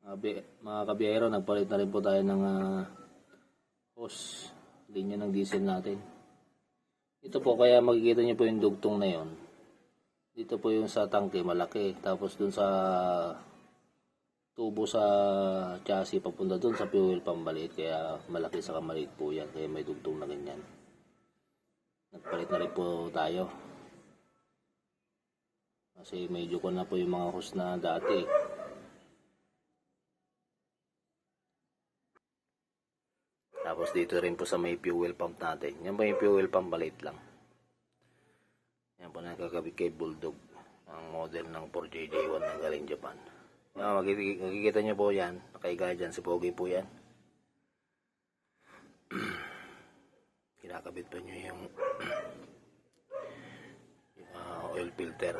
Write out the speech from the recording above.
Mga kabiyahero, nagpalit na rin po tayo ng hose, linya ng diesel natin. Ito po, kaya makikita nyo po yung dugtong na yon. Dito po yung sa tangke, malaki. Tapos dun sa tubo sa chassis, papunta dun sa fuel pump maliit. Kaya malaki sa maliit po yan. Kaya may dugtong na ganyan. Nagpalit na rin po tayo. Kasi medyo ko na po yung mga hose na dati. Tapos dito rin po sa may fuel pump natin. Yan po yung fuel pump, maliit lang. Yan po nakakabit kay Bulldog. Ang model ng 4JJ1 na galing Japan. Makikita nyo po yan. Nakaiga dyan si Pogi po yan. Kinakabit pa nyo yung oil filter.